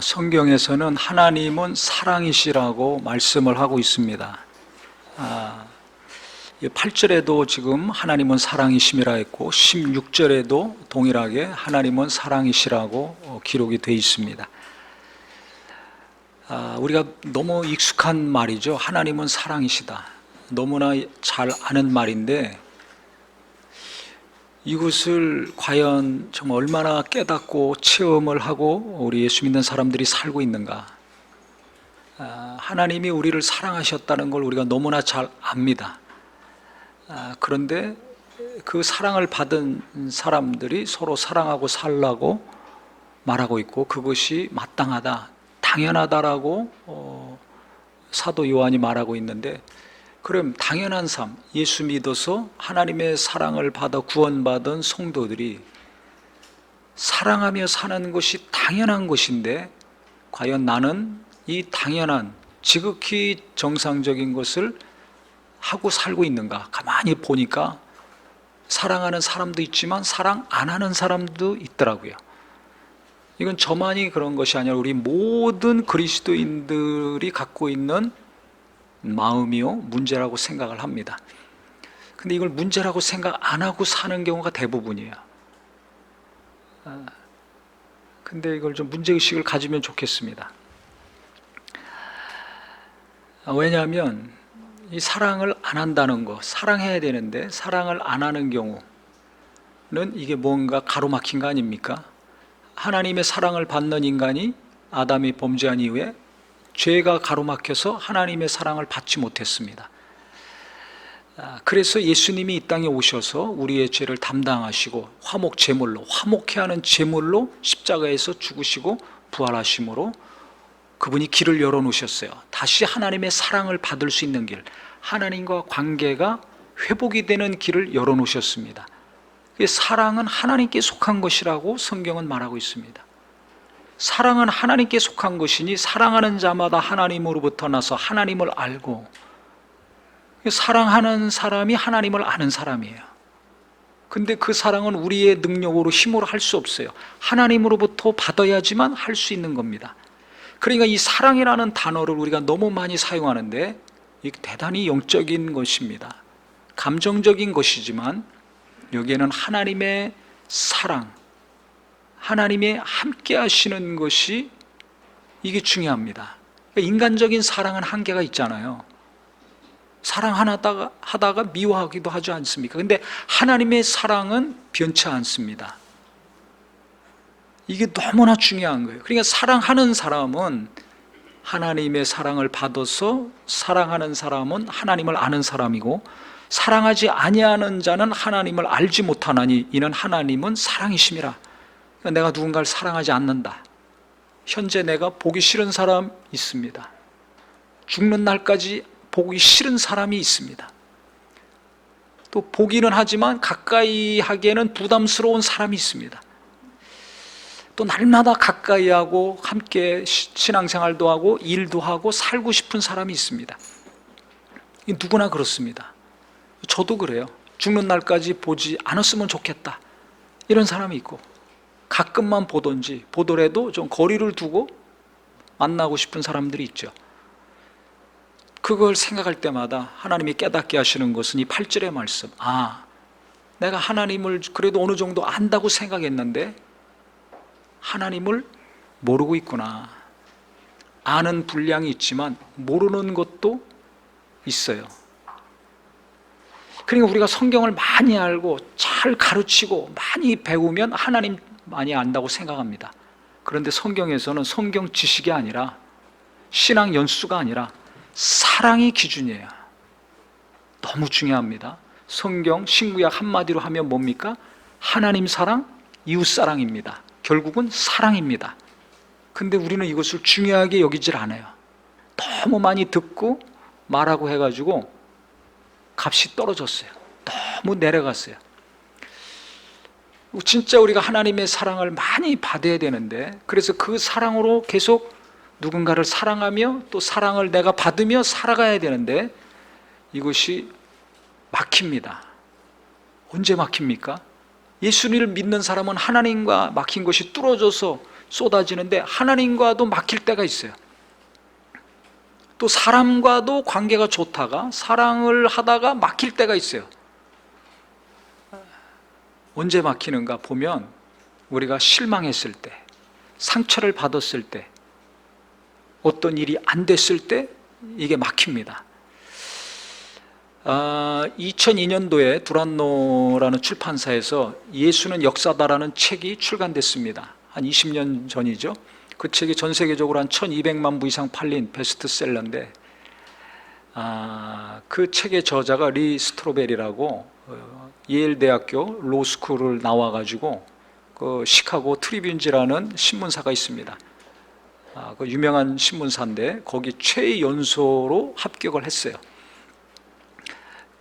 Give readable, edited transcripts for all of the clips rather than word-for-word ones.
성경에서는 하나님은 사랑이시라고 말씀을 하고 있습니다. 8절에도 지금 하나님은 사랑이심이라 했고 16절에도 동일하게 하나님은 사랑이시라고 기록이 되어 있습니다. 우리가 너무 익숙한 말이죠. 하나님은 사랑이시다. 너무나 잘 아는 말인데 이것을 과연 정말 얼마나 깨닫고 체험을 하고 우리 예수 믿는 사람들이 살고 있는가. 하나님이 우리를 사랑하셨다는 걸 우리가 너무나 잘 압니다. 그런데 그 사랑을 받은 사람들이 서로 사랑하고 살라고 말하고 있고 그것이 마땅하다, 당연하다라고 사도 요한이 말하고 있는데, 그럼 당연한 삶, 예수 믿어서 하나님의 사랑을 받아 구원받은 성도들이 사랑하며 사는 것이 당연한 것인데 과연 나는 이 당연한 지극히 정상적인 것을 하고 살고 있는가? 가만히 보니까 사랑하는 사람도 있지만 사랑 안 하는 사람도 있더라고요. 이건 저만이 그런 것이 아니라 우리 모든 그리스도인들이 갖고 있는 마음이요 문제라고 생각을 합니다. 근데 이걸 문제라고 생각 안 하고 사는 경우가 대부분이에요. 근데 이걸 좀 문제의식을 가지면 좋겠습니다. 왜냐하면 이 사랑을 안 한다는 거, 사랑해야 되는데 사랑을 안 하는 경우는 이게 뭔가 가로막힌 거 아닙니까? 하나님의 사랑을 받는 인간이 아담이 범죄한 이후에 죄가 가로막혀서 하나님의 사랑을 받지 못했습니다. 그래서 예수님이 이 땅에 오셔서 우리의 죄를 담당하시고 화목 제물로, 화목해 하는 제물로 십자가에서 죽으시고 부활하심으로 그분이 길을 열어놓으셨어요. 다시 하나님의 사랑을 받을 수 있는 길, 하나님과 관계가 회복이 되는 길을 열어놓으셨습니다. 사랑은 하나님께 속한 것이라고 성경은 말하고 있습니다. 사랑은 하나님께 속한 것이니 사랑하는 자마다 하나님으로부터 나서 하나님을 알고, 사랑하는 사람이 하나님을 아는 사람이에요. 근데 그 사랑은 우리의 능력으로 힘으로 할 수 없어요. 하나님으로부터 받아야지만 할 수 있는 겁니다. 그러니까 이 사랑이라는 단어를 우리가 너무 많이 사용하는데 이게 대단히 영적인 것입니다. 감정적인 것이지만 여기에는 하나님의 사랑, 하나님의 함께 하시는 것이 이게 중요합니다. 그러니까 인간적인 사랑은 한계가 있잖아요. 사랑하다가 미워하기도 하지 않습니까? 근데 하나님의 사랑은 변치 않습니다. 이게 너무나 중요한 거예요. 그러니까 사랑하는 사람은 하나님의 사랑을 받아서 사랑하는 사람은 하나님을 아는 사람이고, 사랑하지 아니하는 자는 하나님을 알지 못하나니 이는 하나님은 사랑이심이라. 그러니까 내가 누군가를 사랑하지 않는다. 현재 내가 보기 싫은 사람 있습니다. 죽는 날까지 보기 싫은 사람이 있습니다. 또 보기는 하지만 가까이 하기에는 부담스러운 사람이 있습니다. 또 날마다 가까이 하고 함께 신앙생활도 하고 일도 하고 살고 싶은 사람이 있습니다. 누구나 그렇습니다. 저도 그래요. 죽는 날까지 보지 않았으면 좋겠다 이런 사람이 있고, 가끔만 보던지 보더라도 좀 거리를 두고 만나고 싶은 사람들이 있죠. 그걸 생각할 때마다 하나님이 깨닫게 하시는 것은 이 8절의 말씀, 내가 하나님을 그래도 어느 정도 안다고 생각했는데 하나님을 모르고 있구나. 아는 분량이 있지만 모르는 것도 있어요. 그러니까 우리가 성경을 많이 알고 잘 가르치고 많이 배우면 하나님 많이 안다고 생각합니다. 그런데 성경에서는 성경 지식이 아니라, 신앙 연수가 아니라 사랑이 기준이에요. 너무 중요합니다. 성경 신구약 한마디로 하면 뭡니까? 하나님 사랑, 이웃 사랑입니다. 결국은 사랑입니다. 근데 우리는 이것을 중요하게 여기질 않아요. 너무 많이 듣고 말하고 해가지고 값이 떨어졌어요. 너무 내려갔어요. 진짜 우리가 하나님의 사랑을 많이 받아야 되는데, 그래서 그 사랑으로 계속 누군가를 사랑하며 또 사랑을 내가 받으며 살아가야 되는데 이것이 막힙니다. 언제 막힙니까? 예수님을 믿는 사람은 하나님과 막힌 것이 뚫어져서 쏟아지는데 하나님과도 막힐 때가 있어요. 또 사람과도 관계가 좋다가 사랑을 하다가 막힐 때가 있어요. 언제 막히는가 보면 우리가 실망했을 때, 상처를 받았을 때, 어떤 일이 안 됐을 때 이게 막힙니다. 2002년도에 두란노라는 출판사에서 예수는 역사다라는 책이 출간됐습니다. 한 20년 전이죠. 그 책이 전 세계적으로 한 1200만 부 이상 팔린 베스트셀러인데, 그 책의 저자가 리 스트로벨이라고 예일 대학교 로스쿨을 나와가지고 그 시카고 트리뷴지라는 신문사가 있습니다. 그 유명한 신문사인데 거기 최연소로 합격을 했어요.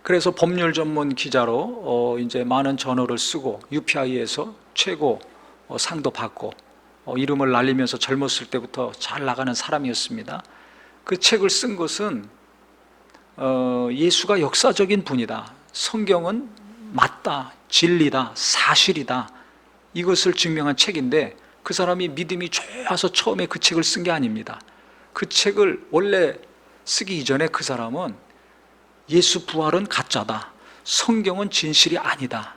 그래서 법률 전문 기자로 이제 많은 저널을 쓰고 UPI에서 최고 상도 받고 이름을 날리면서 젊었을 때부터 잘 나가는 사람이었습니다. 그 책을 쓴 것은 예수가 역사적인 분이다, 성경은 맞다, 진리다, 사실이다, 이것을 증명한 책인데, 그 사람이 믿음이 좋아서 처음에 그 책을 쓴 게 아닙니다. 그 책을 원래 쓰기 이전에 그 사람은 예수 부활은 가짜다, 성경은 진실이 아니다,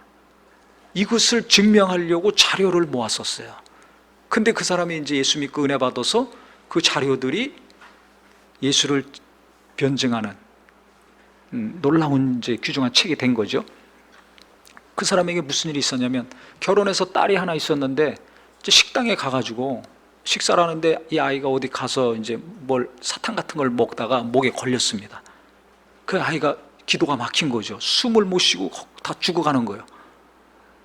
이것을 증명하려고 자료를 모았었어요. 근데 그 사람이 이제 예수 믿고 은혜 받아서 그 자료들이 예수를 변증하는 놀라운 이제 귀중한 책이 된 거죠. 그 사람에게 무슨 일이 있었냐면, 결혼해서 딸이 하나 있었는데 이제 식당에 가가지고 식사를 하는데 이 아이가 어디 가서 이제 뭘 사탕 같은 걸 먹다가 목에 걸렸습니다. 그 아이가 기도가 막힌 거죠. 숨을 못 쉬고 다 죽어가는 거예요.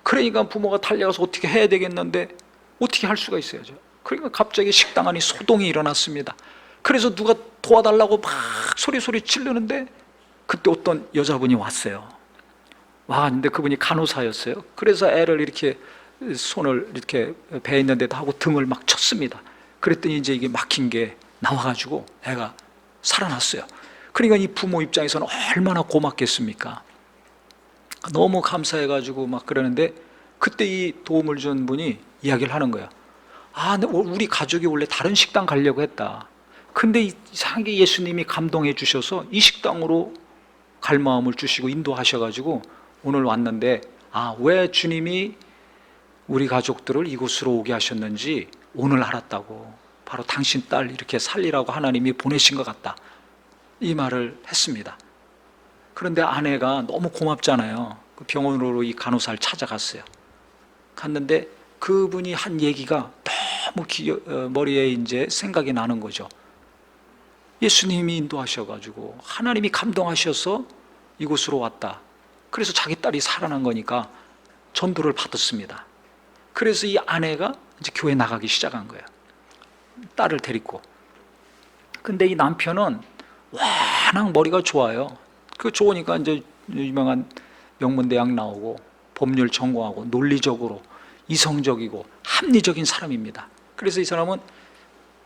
그러니까 부모가 달려가서 어떻게 해야 되겠는데 어떻게 할 수가 있어야죠. 그러니까 갑자기 식당 안에 소동이 일어났습니다. 그래서 누가 도와달라고 막 소리 지르는데 그때 어떤 여자분이 왔어요. 근데 그분이 간호사였어요. 그래서 애를 이렇게 손을 이렇게 배에 있는 데다 하고 등을 막 쳤습니다. 그랬더니 이제 이게 막힌 게 나와가지고 애가 살아났어요. 그러니까 이 부모 입장에서는 얼마나 고맙겠습니까? 너무 감사해가지고 막 그러는데, 그때 이 도움을 준 분이 이야기를 하는 거예요. 우리 가족이 원래 다른 식당 가려고 했다. 근데 이상하게 예수님이 감동해 주셔서 이 식당으로 갈 마음을 주시고 인도하셔가지고 오늘 왔는데, 왜 주님이 우리 가족들을 이곳으로 오게 하셨는지 오늘 알았다고. 바로 당신 딸 이렇게 살리라고 하나님이 보내신 것 같다, 이 말을 했습니다. 그런데 아내가 너무 고맙잖아요. 그 병원으로 이 간호사를 찾아갔어요. 갔는데 그분이 한 얘기가 너무 머리에 이제 생각이 나는 거죠. 예수님이 인도하셔가지고 하나님이 감동하셔서 이곳으로 왔다. 그래서 자기 딸이 살아난 거니까 전도를 받았습니다. 그래서 이 아내가 이제 교회 나가기 시작한 거예요. 딸을 데리고. 근데 이 남편은 워낙 머리가 좋아요. 그 좋으니까 이제 유명한 명문대학 나오고 법률 전공하고 논리적으로 이성적이고 합리적인 사람입니다. 그래서 이 사람은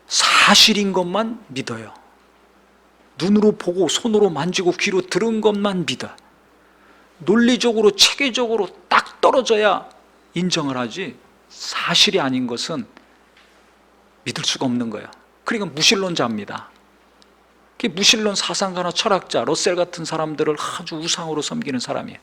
사실인 것만 믿어요. 눈으로 보고 손으로 만지고 귀로 들은 것만 믿어. 논리적으로 체계적으로 딱 떨어져야 인정을 하지, 사실이 아닌 것은 믿을 수가 없는 거예요. 그러니까 무신론자입니다. 무신론 사상가나 철학자 러셀 같은 사람들을 아주 우상으로 섬기는 사람이에요.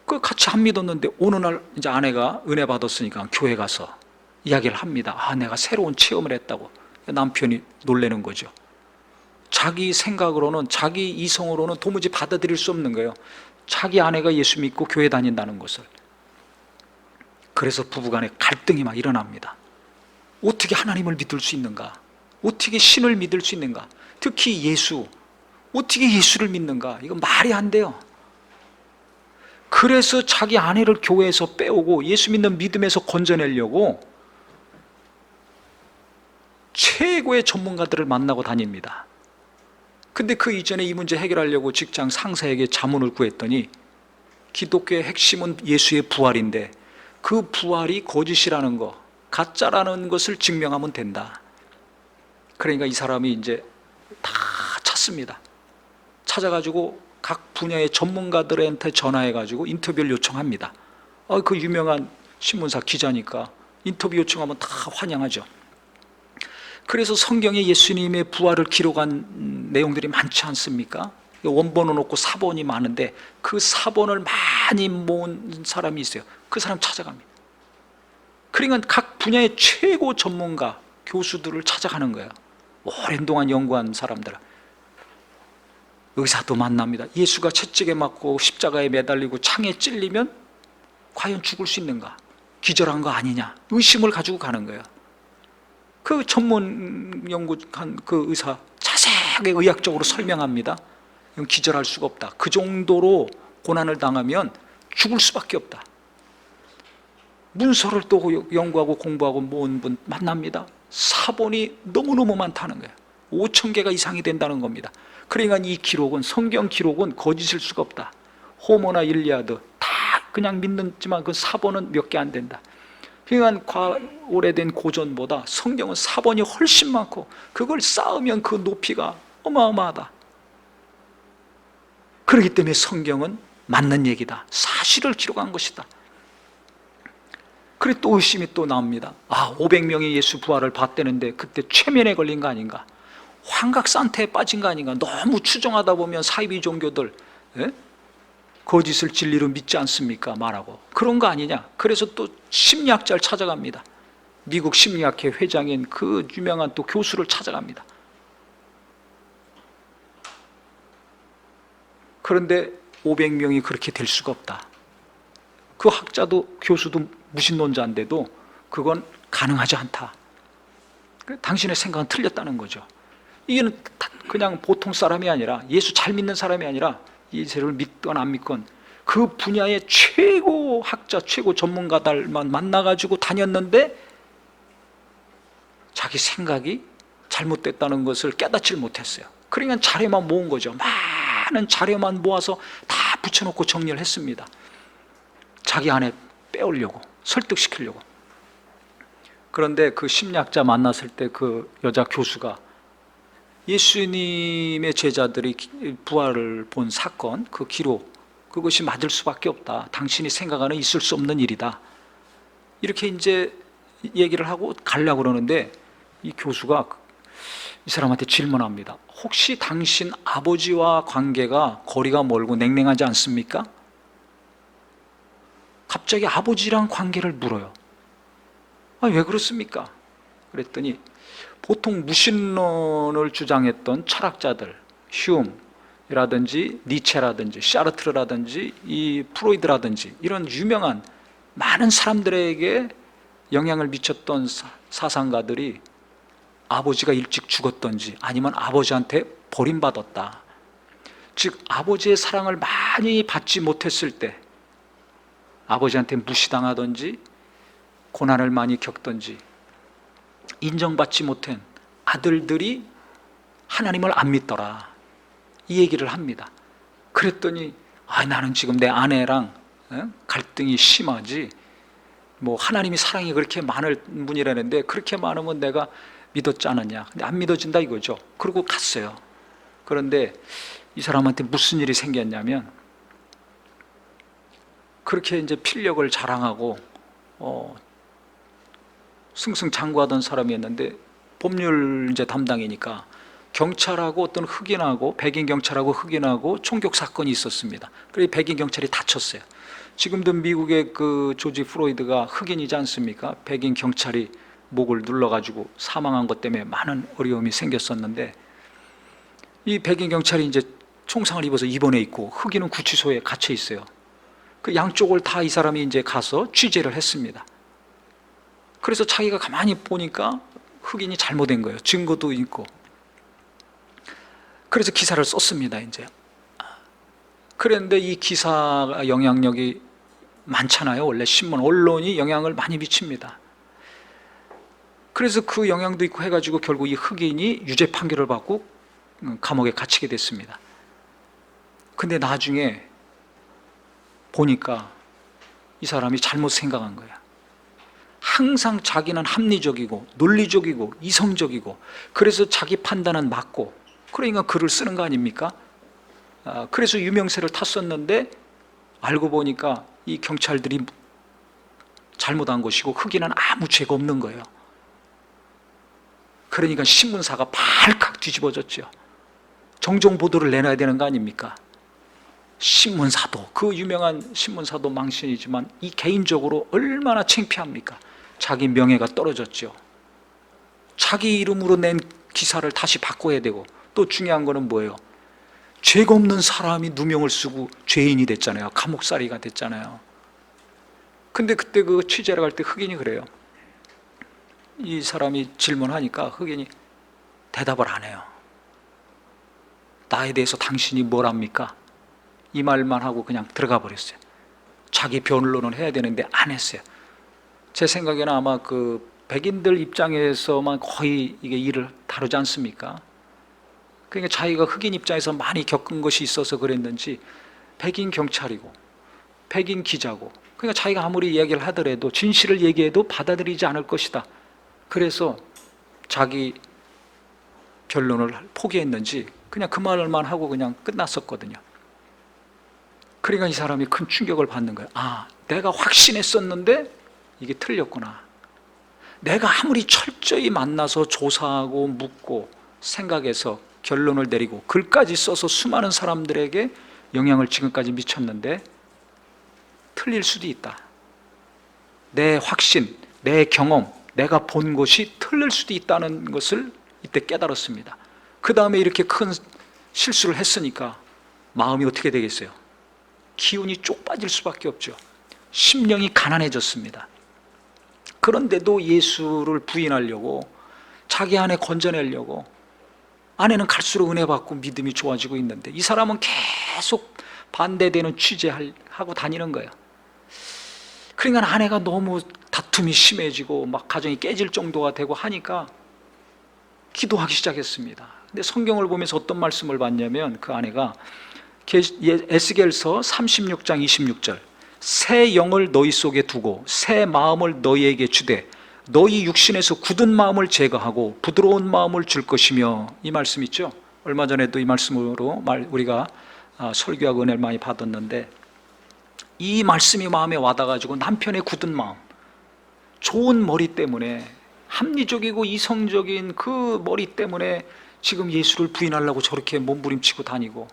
그 같이 안 믿었는데 어느 날 이제 아내가 은혜 받았으니까 교회 가서 이야기를 합니다. 내가 새로운 체험을 했다고. 남편이 놀라는 거죠. 자기 생각으로는, 자기 이성으로는 도무지 받아들일 수 없는 거예요. 자기 아내가 예수 믿고 교회 다닌다는 것을. 그래서 부부간에 갈등이 막 일어납니다. 어떻게 하나님을 믿을 수 있는가? 어떻게 신을 믿을 수 있는가? 특히 예수, 어떻게 예수를 믿는가? 이건 말이 안 돼요. 그래서 자기 아내를 교회에서 빼오고 예수 믿는 믿음에서 건져내려고 최고의 전문가들을 만나고 다닙니다. 근데 그 이전에 이 문제 해결하려고 직장 상사에게 자문을 구했더니, 기독교의 핵심은 예수의 부활인데 그 부활이 거짓이라는 거, 가짜라는 것을 증명하면 된다. 그러니까 이 사람이 이제 다 찾습니다. 찾아가지고 각 분야의 전문가들한테 전화해가지고 인터뷰를 요청합니다. 그 유명한 신문사 기자니까 인터뷰 요청하면 다 환영하죠. 그래서 성경에 예수님의 부활을 기록한 내용들이 많지 않습니까? 원본은 없고 사본이 많은데 그 사본을 많이 모은 사람이 있어요. 그 사람 찾아갑니다. 그러니까 각 분야의 최고 전문가, 교수들을 찾아가는 거예요. 오랜 동안 연구한 사람들. 의사도 만납니다. 예수가 채찍에 맞고 십자가에 매달리고 창에 찔리면 과연 죽을 수 있는가? 기절한 거 아니냐? 의심을 가지고 가는 거예요. 그 전문 연구한 그 의사 자세하게 의학적으로 설명합니다. 이건 기절할 수가 없다. 그 정도로 고난을 당하면 죽을 수밖에 없다. 문서를 또 연구하고 공부하고 모은 분 만납니다. 사본이 너무너무 많다는 거예요. 5,000개가 이상이 된다는 겁니다. 그러니까 이 기록은, 성경 기록은 거짓일 수가 없다. 호모나 일리아드 다 그냥 믿는지만 그 사본은 몇 개 안 된다. 그러니까 오래된 고전보다 성경은 사본이 훨씬 많고 그걸 쌓으면 그 높이가 어마어마하다. 그렇기 때문에 성경은 맞는 얘기다. 사실을 기록한 것이다. 그리고 또 의심이 또 나옵니다. 500명이 예수 부활을 봤다는데 그때 최면에 걸린 거 아닌가? 환각 상태에 빠진 거 아닌가? 너무 추정하다 보면 사이비 종교들 거짓을 진리로 믿지 않습니까? 말하고 그런 거 아니냐? 그래서 또 심리학자를 찾아갑니다. 미국 심리학회 회장인 그 유명한 또 교수를 찾아갑니다. 그런데 500명이 그렇게 될 수가 없다. 그 학자도 교수도 무신론자인데도 그건 가능하지 않다. 당신의 생각은 틀렸다는 거죠. 이게는 그냥 보통 사람이 아니라, 예수 잘 믿는 사람이 아니라 예수를 믿건 안 믿건 그 분야의 최고 학자, 최고 전문가들만 만나가지고 다녔는데 자기 생각이 잘못됐다는 것을 깨닫지를 못했어요. 그러니까 자료만 모은 거죠. 많은 자료만 모아서 다 붙여놓고 정리를 했습니다. 자기 안에 빼오려고, 설득시키려고. 그런데 그 심리학자 만났을 때 그 여자 교수가 예수님의 제자들이 부활을 본 사건, 그 기록, 그것이 맞을 수밖에 없다. 당신이 생각하는 있을 수 없는 일이다. 이렇게 이제 얘기를 하고 가려고 그러는데 이 교수가 이 사람한테 질문합니다. 혹시 당신 아버지와 관계가 거리가 멀고 냉랭하지 않습니까? 갑자기 아버지랑 관계를 물어요. 왜 그렇습니까? 그랬더니 보통 무신론을 주장했던 철학자들, 휴움이라든지 니체라든지 샤르트르라든지 이 프로이드라든지 이런 유명한 많은 사람들에게 영향을 미쳤던 사상가들이 아버지가 일찍 죽었던지 아니면 아버지한테 버림받았다. 즉 아버지의 사랑을 많이 받지 못했을 때 아버지한테 무시당하든지 고난을 많이 겪든지 인정받지 못한 아들들이 하나님을 안 믿더라. 이 얘기를 합니다. 그랬더니 나는 지금 내 아내랑 갈등이 심하지, 뭐 하나님이 사랑이 그렇게 많을 분이라는데 그렇게 많으면 내가 믿었지 않았냐. 근데 안 믿어진다 이거죠. 그러고 갔어요. 그런데 이 사람한테 무슨 일이 생겼냐면 그렇게 이제 필력을 자랑하고 승승장구하던 사람이었는데 법률 이제 담당이니까 경찰하고 어떤 흑인하고 백인 경찰하고 흑인하고 총격 사건이 있었습니다. 그래서 백인 경찰이 다쳤어요. 지금도 미국의 그 조지 프로이드가 흑인이지 않습니까? 백인 경찰이 목을 눌러가지고 사망한 것 때문에 많은 어려움이 생겼었는데 이 백인 경찰이 이제 총상을 입어서 입원해 있고 흑인은 구치소에 갇혀 있어요. 그 양쪽을 다 이 사람이 이제 가서 취재를 했습니다. 그래서 자기가 가만히 보니까 흑인이 잘못된 거예요. 증거도 있고. 그래서 기사를 썼습니다. 이제. 그런데 이 기사가 영향력이 많잖아요. 원래 신문, 언론이 영향을 많이 미칩니다. 그래서 그 영향도 있고 해가지고 결국 이 흑인이 유죄 판결을 받고 감옥에 갇히게 됐습니다. 근데 나중에 보니까 이 사람이 잘못 생각한 거야. 항상 자기는 합리적이고 논리적이고 이성적이고 그래서 자기 판단은 맞고 그러니까 글을 쓰는 거 아닙니까? 그래서 유명세를 탔었는데 알고 보니까 이 경찰들이 잘못한 것이고 흑인은 아무 죄가 없는 거예요. 그러니까 신문사가 발칵 뒤집어졌죠. 정정 보도를 내놔야 되는 거 아닙니까? 신문사도, 그 유명한 신문사도 망신이지만 이 개인적으로 얼마나 창피합니까? 자기 명예가 떨어졌죠. 자기 이름으로 낸 기사를 다시 바꿔야 되고, 또 중요한 거는 뭐예요? 죄가 없는 사람이 누명을 쓰고 죄인이 됐잖아요. 감옥살이가 됐잖아요. 근데 그때 그 취재를 갈 때 흑인이 그래요. 이 사람이 질문하니까 흑인이 대답을 안 해요. 나에 대해서 당신이 뭘 합니까? 이 말만 하고 그냥 들어가 버렸어요. 자기 변론을 해야 되는데 안 했어요. 제 생각에는 아마 그 백인들 입장에서만 거의 이게 일을 다루지 않습니까? 그러니까 자기가 흑인 입장에서 많이 겪은 것이 있어서 그랬는지 백인 경찰이고 백인 기자고, 그러니까 자기가 아무리 이야기를 하더라도 진실을 얘기해도 받아들이지 않을 것이다. 그래서 자기 변론을 포기했는지 그냥 그 말만 하고 그냥 끝났었거든요. 그러니까 이 사람이 큰 충격을 받는 거예요. 아, 내가 확신했었는데 이게 틀렸구나. 내가 아무리 철저히 만나서 조사하고 묻고 생각해서 결론을 내리고 글까지 써서 수많은 사람들에게 영향을 지금까지 미쳤는데 틀릴 수도 있다. 내 확신, 내 경험, 내가 본 것이 틀릴 수도 있다는 것을 이때 깨달았습니다. 그 다음에 이렇게 큰 실수를 했으니까 마음이 어떻게 되겠어요? 기운이 쪽 빠질 수밖에 없죠. 심령이 가난해졌습니다. 그런데도 예수를 부인하려고, 자기 아내 건져내려고, 아내는 갈수록 은혜 받고 믿음이 좋아지고 있는데 이 사람은 계속 반대되는 취재하고 다니는 거예요. 그러니까 아내가 너무 다툼이 심해지고 막 가정이 깨질 정도가 되고 하니까 기도하기 시작했습니다. 근데 성경을 보면서 어떤 말씀을 봤냐면 그 아내가 에스겔서 36장 26절, 새 영을 너희 속에 두고 새 마음을 너희에게 주되 너희 육신에서 굳은 마음을 제거하고 부드러운 마음을 줄 것이며, 이 말씀 있죠. 얼마 전에도 이 말씀으로 우리가 설교하고 은혜를 많이 받았는데, 이 말씀이 마음에 와닿아가지고 남편의 굳은 마음, 좋은 머리 때문에, 합리적이고 이성적인 그 머리 때문에 지금 예수를 부인하려고 저렇게 몸부림치고 다니고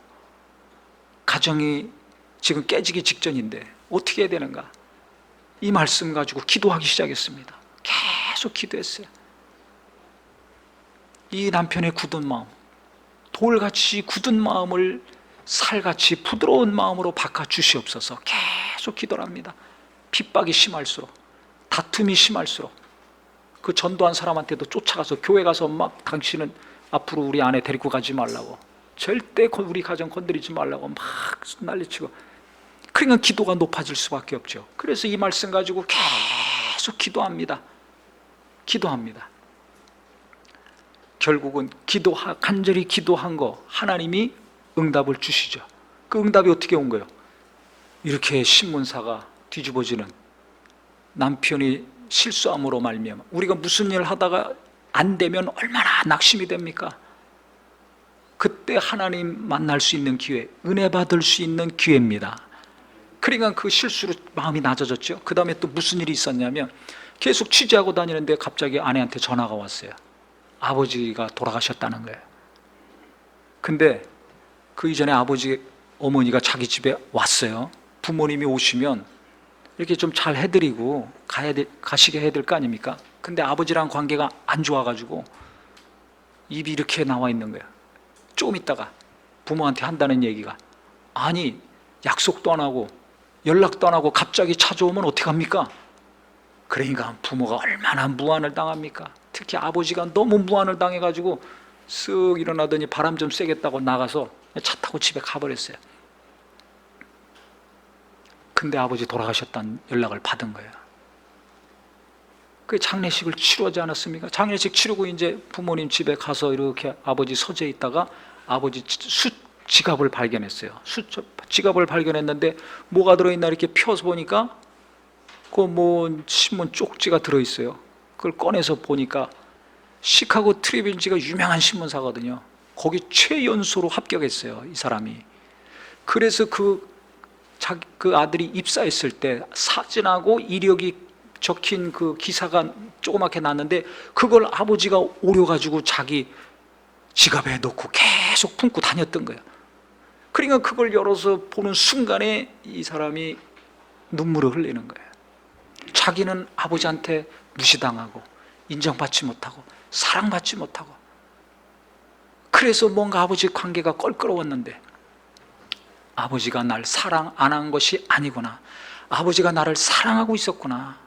가정이 지금 깨지기 직전인데 어떻게 해야 되는가? 이 말씀 가지고 기도하기 시작했습니다. 계속 기도했어요. 이 남편의 굳은 마음, 돌같이 굳은 마음을 살같이 부드러운 마음으로 바꿔주시옵소서. 계속 기도를 합니다. 핍박이 심할수록, 다툼이 심할수록, 그 전도한 사람한테도 쫓아가서 교회 가서 막 당신은 앞으로 우리 아내 데리고 가지 말라고, 절대 우리 가정 건드리지 말라고 막 난리치고, 그러니까 기도가 높아질 수밖에 없죠. 그래서 이 말씀 가지고 계속 기도합니다. 결국은 간절히 기도한 거 하나님이 응답을 주시죠. 그 응답이 어떻게 온 거예요? 이렇게 신문사가 뒤집어지는, 남편이 실수함으로 말미암아 우리가 무슨 일을 하다가 안 되면 얼마나 낙심이 됩니까? 그때 하나님 만날 수 있는 기회, 은혜 받을 수 있는 기회입니다. 그러니까 그 실수로 마음이 낮아졌죠. 그 다음에 또 무슨 일이 있었냐면 계속 취재하고 다니는데 갑자기 아내한테 전화가 왔어요. 아버지가 돌아가셨다는 거예요. 근데 그 이전에 어머니가 자기 집에 왔어요. 부모님이 오시면 이렇게 좀 잘 해드리고 가시게 해야 될 거 아닙니까? 근데 아버지랑 관계가 안 좋아가지고 입이 이렇게 나와 있는 거예요. 조금 있다가 부모한테 한다는 얘기가, 아니 약속도 안 하고 연락도 안 하고 갑자기 찾아오면 어떡합니까? 그러니까 부모가 얼마나 무안을 당합니까? 특히 아버지가 너무 무안을 당해가지고 쓱 일어나더니 바람 좀 쐬겠다고 나가서 차 타고 집에 가버렸어요. 근데 아버지 돌아가셨다는 연락을 받은 거예요. 그 장례식을 치루지 않았습니까? 장례식 치르고 이제 부모님 집에 가서 이렇게 아버지 서재에 있다가 아버지 지갑을 발견했어요. 지갑을 발견했는데 뭐가 들어있나 이렇게 펴서 보니까 그 신문 쪽지가 들어있어요. 그걸 꺼내서 보니까 시카고 트리뷴지가 유명한 신문사거든요. 거기 최연소로 합격했어요, 이 사람이. 그래서 그 아들이 입사했을 때 사진하고 이력이 적힌 그 기사가 조그맣게 났는데 그걸 아버지가 오려가지고 자기 지갑에 넣고 계속 품고 다녔던 거예요. 그러니까 그걸 열어서 보는 순간에 이 사람이 눈물을 흘리는 거예요. 자기는 아버지한테 무시당하고 인정받지 못하고 사랑받지 못하고, 그래서 뭔가 아버지 관계가 껄끄러웠는데 아버지가 날 사랑 안 한 것이 아니구나, 아버지가 나를 사랑하고 있었구나,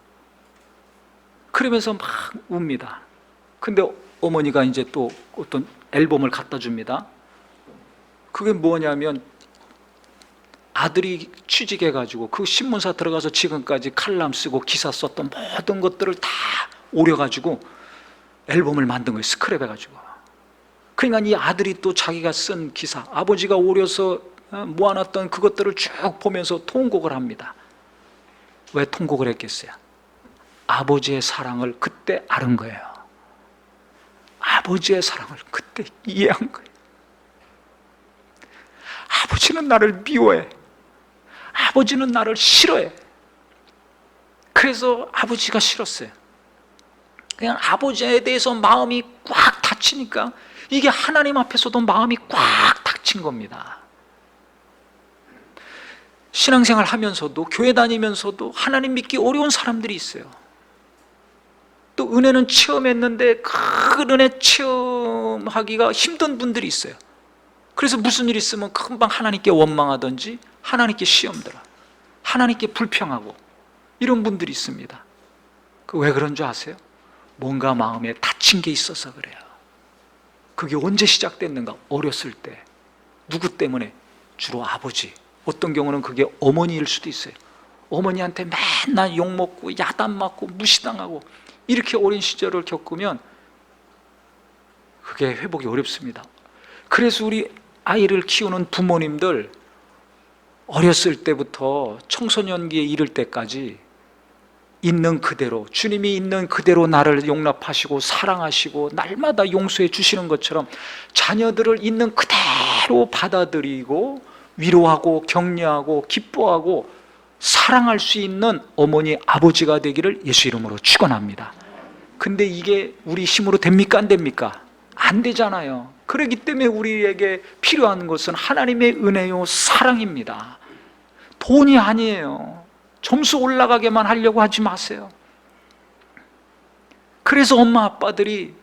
그러면서 막 웁니다. 근데 어머니가 이제 또 어떤 앨범을 갖다 줍니다. 그게 뭐냐면 아들이 취직해가지고 그 신문사 들어가서 지금까지 칼럼 쓰고 기사 썼던 모든 것들을 다 오려가지고 앨범을 만든 거예요. 스크랩해가지고. 그러니까 이 아들이 또 자기가 쓴 기사, 아버지가 오려서 모아놨던 그것들을 쭉 보면서 통곡을 합니다. 왜 통곡을 했겠어요? 아버지의 사랑을 그때 알은 거예요. 아버지의 사랑을 그때 이해한 거예요. 아버지는 나를 미워해. 아버지는 나를 싫어해. 그래서 아버지가 싫었어요. 그냥 아버지에 대해서 마음이 꽉 닫히니까 이게 하나님 앞에서도 마음이 꽉 닫힌 겁니다. 신앙생활 하면서도, 교회 다니면서도 하나님 믿기 어려운 사람들이 있어요. 또 은혜는 체험했는데 그 은혜 체험하기가 힘든 분들이 있어요. 그래서 무슨 일 있으면 금방 하나님께 원망하든지 하나님께 시험 들어, 하나님께 불평하고 이런 분들이 있습니다. 왜 그런 줄 아세요? 뭔가 마음에 다친 게 있어서 그래요. 그게 언제 시작됐는가? 어렸을 때. 누구 때문에? 주로 아버지. 어떤 경우는 그게 어머니일 수도 있어요. 어머니한테 맨날 욕먹고 야단맞고 무시당하고 이렇게 어린 시절을 겪으면 그게 회복이 어렵습니다. 그래서 우리 아이를 키우는 부모님들 어렸을 때부터 청소년기에 이를 때까지 있는 그대로, 주님이 있는 그대로 나를 용납하시고 사랑하시고 날마다 용서해 주시는 것처럼 자녀들을 있는 그대로 받아들이고 위로하고 격려하고 기뻐하고 사랑할 수 있는 어머니 아버지가 되기를 예수 이름으로 축원합니다. 근데 이게 우리 힘으로 됩니까? 안 됩니까? 안 되잖아요. 그렇기 때문에 우리에게 필요한 것은 하나님의 은혜요 사랑입니다. 돈이 아니에요. 점수 올라가게만 하려고 하지 마세요. 그래서 엄마 아빠들이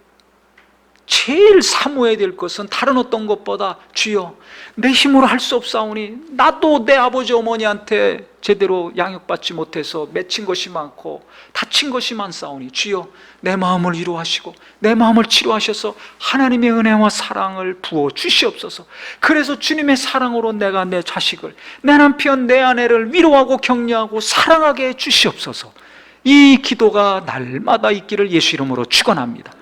제일 사모해야 될 것은 다른 어떤 것보다, 주여 내 힘으로 할 수 없사오니 나도 내 아버지 어머니한테 제대로 양육받지 못해서 맺힌 것이 많고 다친 것이 많사오니 주여 내 마음을 위로하시고 내 마음을 치료하셔서 하나님의 은혜와 사랑을 부어 주시옵소서. 그래서 주님의 사랑으로 내가 내 자식을, 내 남편, 내 아내를 위로하고 격려하고 사랑하게 해 주시옵소서. 이 기도가 날마다 있기를 예수 이름으로 축원합니다.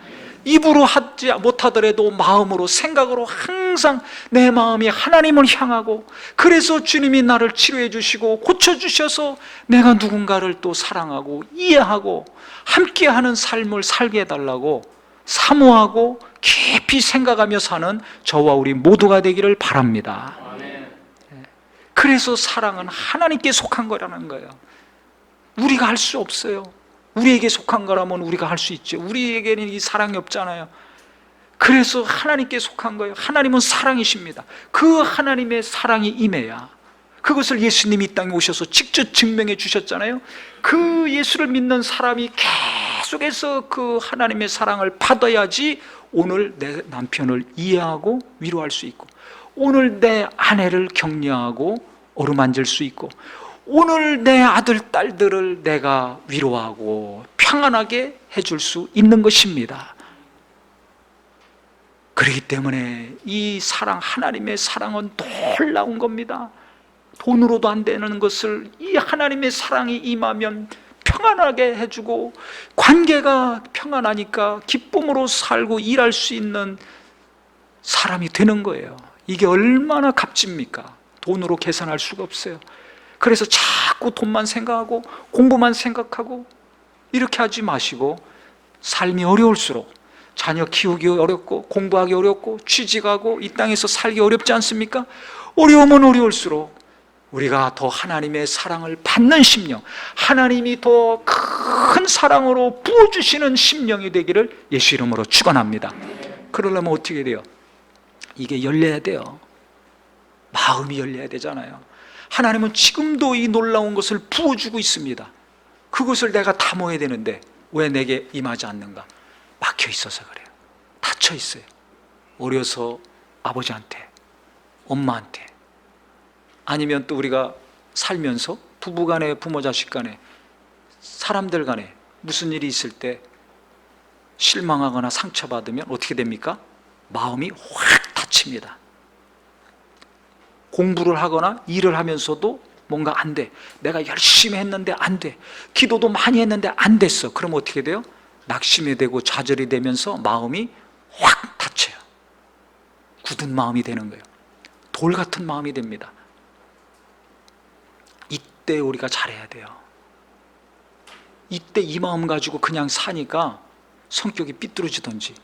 입으로 하지 못하더라도 마음으로, 생각으로 항상 내 마음이 하나님을 향하고, 그래서 주님이 나를 치료해 주시고 고쳐주셔서 내가 누군가를 또 사랑하고 이해하고 함께하는 삶을 살게 해달라고 사모하고 깊이 생각하며 사는 저와 우리 모두가 되기를 바랍니다. 그래서 사랑은 하나님께 속한 거라는 거예요. 우리가 할 수 없어요. 우리에게 속한 거라면 우리가 할 수 있죠. 우리에게는 이 사랑이 없잖아요. 그래서 하나님께 속한 거예요. 하나님은 사랑이십니다. 그 하나님의 사랑이 임해야, 그것을 예수님이 이 땅에 오셔서 직접 증명해 주셨잖아요. 그 예수를 믿는 사람이 계속해서 그 하나님의 사랑을 받아야지 오늘 내 남편을 이해하고 위로할 수 있고, 오늘 내 아내를 격려하고 어루만질 수 있고, 오늘 내 아들, 딸들을 내가 위로하고 평안하게 해줄 수 있는 것입니다. 그렇기 때문에 이 사랑, 하나님의 사랑은 놀라운 겁니다. 돈으로도 안 되는 것을 이 하나님의 사랑이 임하면 평안하게 해주고, 관계가 평안하니까 기쁨으로 살고 일할 수 있는 사람이 되는 거예요. 이게 얼마나 값집니까? 돈으로 계산할 수가 없어요. 그래서 자꾸 돈만 생각하고 공부만 생각하고 이렇게 하지 마시고, 삶이 어려울수록 자녀 키우기 어렵고 공부하기 어렵고 취직하고 이 땅에서 살기 어렵지 않습니까? 어려우면 어려울수록 우리가 더 하나님의 사랑을 받는 심령, 하나님이 더 큰 사랑으로 부어주시는 심령이 되기를 예수 이름으로 축원합니다. 그러려면 어떻게 돼요? 이게 열려야 돼요. 마음이 열려야 되잖아요. 하나님은 지금도 이 놀라운 것을 부어주고 있습니다. 그것을 내가 담아야 되는데 왜 내게 임하지 않는가? 막혀 있어서 그래요. 닫혀 있어요. 어려서 아버지한테, 엄마한테, 아니면 또 우리가 살면서 부부간에, 부모 자식 간에, 사람들 간에 무슨 일이 있을 때 실망하거나 상처받으면 어떻게 됩니까? 마음이 확 닫힙니다. 공부를 하거나 일을 하면서도 뭔가 안 돼. 내가 열심히 했는데 안 돼. 기도도 많이 했는데 안 됐어. 그럼 어떻게 돼요? 낙심이 되고 좌절이 되면서 마음이 확 닫혀요. 굳은 마음이 되는 거예요. 돌 같은 마음이 됩니다. 이때 우리가 잘해야 돼요. 이때 이 마음 가지고 그냥 사니까 성격이 삐뚤어지든지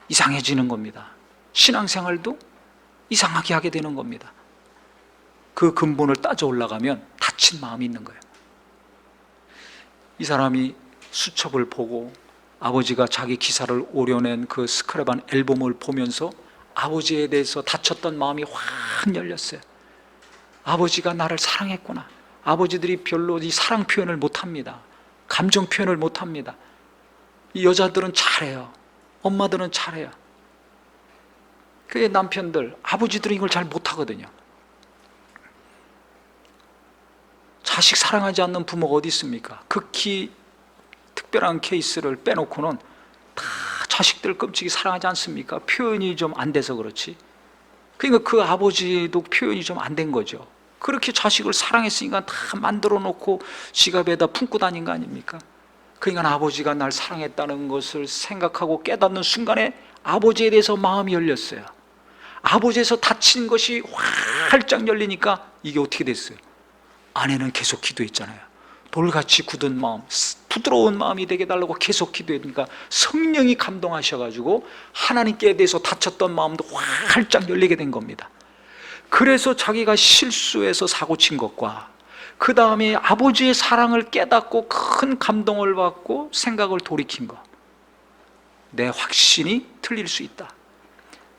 이상해지는 겁니다. 신앙생활도 이상하게 하게 되는 겁니다. 그 근본을 따져 올라가면 닫힌 마음이 있는 거예요. 이 사람이 수첩을 보고 아버지가 자기 기사를 오려낸 그 스크랩한 앨범을 보면서 아버지에 대해서 닫혔던 마음이 확 열렸어요. 아버지가 나를 사랑했구나. 아버지들이 별로 이 사랑 표현을 못합니다. 감정 표현을 못합니다. 이 여자들은 잘해요. 엄마들은 잘해요. 그 남편들, 아버지들은 이걸 잘 못하거든요. 자식 사랑하지 않는 부모가 어디 있습니까? 극히 특별한 케이스를 빼놓고는 다 자식들 끔찍이 사랑하지 않습니까? 표현이 좀 안 돼서 그렇지. 그러니까 그 아버지도 표현이 좀 안 된 거죠. 그렇게 자식을 사랑했으니까 다 만들어 놓고 지갑에다 품고 다닌 거 아닙니까? 그러니까 아버지가 날 사랑했다는 것을 생각하고 깨닫는 순간에 아버지에 대해서 마음이 열렸어요. 아버지에서 닫힌 것이 활짝 열리니까 이게 어떻게 됐어요? 아내는 계속 기도했잖아요. 돌같이 굳은 마음, 부드러운 마음이 되게 달라고 계속 기도했으니까 성령이 감동하셔가지고 하나님께 대해서 닫혔던 마음도 활짝 열리게 된 겁니다. 그래서 자기가 실수해서 사고친 것과 그 다음에 아버지의 사랑을 깨닫고 큰 감동을 받고 생각을 돌이킨 것, 내 확신이 틀릴 수 있다,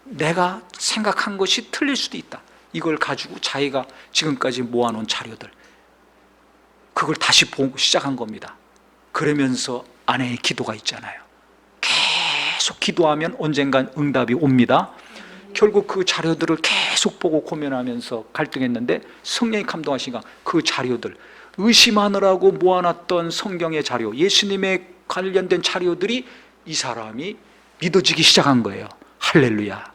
내가 생각한 것이 틀릴 수도 있다, 이걸 가지고 자기가 지금까지 모아놓은 자료들, 그걸 다시 보고 시작한 겁니다. 그러면서 아내의 기도가 있잖아요. 계속 기도하면 언젠간 응답이 옵니다. 결국 그 자료들을 계속 보고 고민하면서 갈등했는데 성령이 감동하시니까 그 자료들, 의심하느라고 모아놨던 성경의 자료, 예수님에 관련된 자료들이 이 사람이 믿어지기 시작한 거예요. 할렐루야.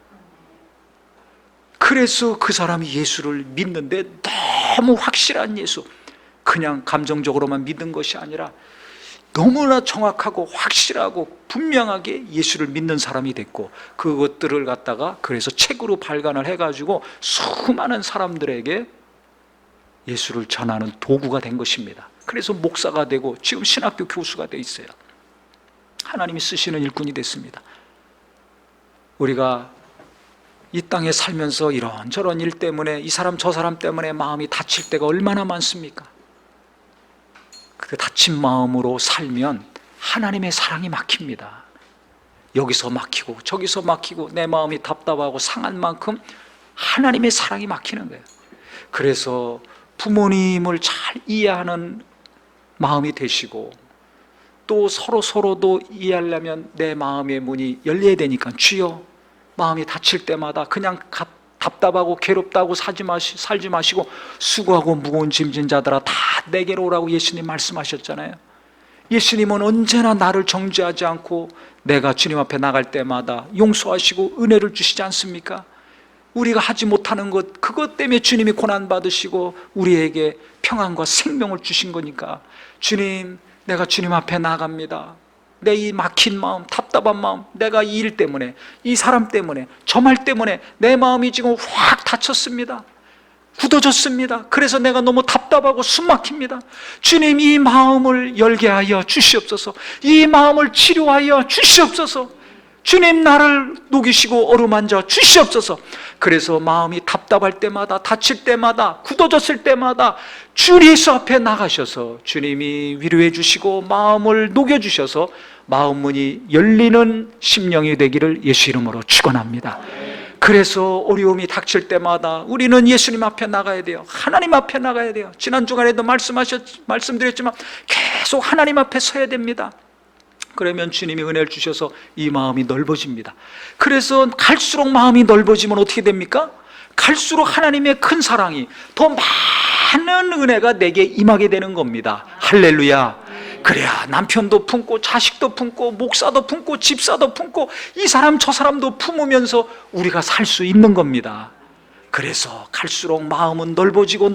그래서 그 사람이 예수를 믿는데 너무 확실한 예수, 그냥 감정적으로만 믿은 것이 아니라 너무나 정확하고 확실하고 분명하게 예수를 믿는 사람이 됐고, 그것들을 갖다가 그래서 책으로 발간을 해가지고 수많은 사람들에게 예수를 전하는 도구가 된 것입니다. 그래서 목사가 되고 지금 신학교 교수가 돼 있어요. 하나님이 쓰시는 일꾼이 됐습니다. 우리가 이 땅에 살면서 이런저런 일 때문에 이 사람 저 사람 때문에 마음이 다칠 때가 얼마나 많습니까? 그 다친 마음으로 살면 하나님의 사랑이 막힙니다. 여기서 막히고 저기서 막히고 내 마음이 답답하고 상한 만큼 하나님의 사랑이 막히는 거예요. 그래서 부모님을 잘 이해하는 마음이 되시고, 또 서로도 이해하려면 내 마음의 문이 열려야 되니까, 주여, 마음이 다칠 때마다 그냥 답답하고 괴롭다고 살지 마시고 수고하고 무거운 짐진 자들아 다 내게로 오라고 예수님 말씀하셨잖아요. 예수님은 언제나 나를 정죄하지 않고 내가 주님 앞에 나갈 때마다 용서하시고 은혜를 주시지 않습니까? 우리가 하지 못하는 것, 그것 때문에 주님이 고난받으시고 우리에게 평안과 생명을 주신 거니까, 주님, 내가 주님 앞에 나갑니다. 내 이 막힌 마음, 답답한 마음, 내가 이 일 때문에, 이 사람 때문에, 저 말 때문에 내 마음이 지금 확 닫혔습니다. 굳어졌습니다. 그래서 내가 너무 답답하고 숨 막힙니다. 주님, 이 마음을 열게 하여 주시옵소서. 이 마음을 치료하여 주시옵소서. 주님, 나를 녹이시고 어루만져 주시옵소서. 그래서 마음이 답답할 때마다, 다칠 때마다, 굳어졌을 때마다 주 예수 앞에 나가셔서 주님이 위로해 주시고 마음을 녹여주셔서 마음 문이 열리는 심령이 되기를 예수 이름으로 축원합니다. 그래서 어려움이 닥칠 때마다 우리는 예수님 앞에 나가야 돼요. 하나님 앞에 나가야 돼요. 지난 주간에도 말씀드렸지만 계속 하나님 앞에 서야 됩니다. 그러면 주님이 은혜를 주셔서 이 마음이 넓어집니다. 그래서 갈수록 마음이 넓어지면 어떻게 됩니까? 갈수록 하나님의 큰 사랑이, 더 많은 은혜가 내게 임하게 되는 겁니다. 할렐루야. 그래야 남편도 품고 자식도 품고 목사도 품고 집사도 품고 이 사람 저 사람도 품으면서 우리가 살 수 있는 겁니다. 그래서 갈수록 마음은 넓어지고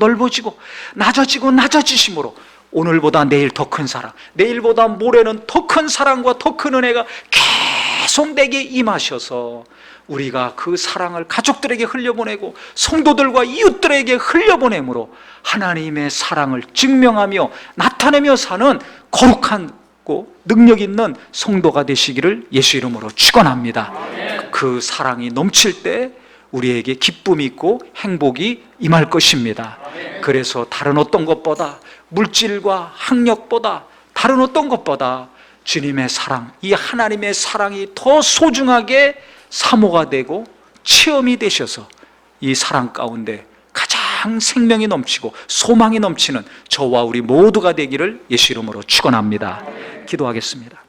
낮아지심으로 오늘보다 내일 더 큰 사랑, 내일보다 모레는 더 큰 사랑과 더 큰 은혜가 계속 내게 임하셔서 우리가 그 사랑을 가족들에게 흘려보내고 성도들과 이웃들에게 흘려보내므로 하나님의 사랑을 증명하며 나타내며 사는 거룩하고 능력 있는 성도가 되시기를 예수 이름으로 축원합니다. 그 사랑이 넘칠 때 우리에게 기쁨이 있고 행복이 임할 것입니다. 그래서 다른 어떤 것보다, 물질과 학력보다, 다른 어떤 것보다 주님의 사랑, 이 하나님의 사랑이 더 소중하게 사모가 되고 체험이 되셔서 이 사랑 가운데 가장 생명이 넘치고 소망이 넘치는 저와 우리 모두가 되기를 예수 이름으로 축원합니다. 기도하겠습니다.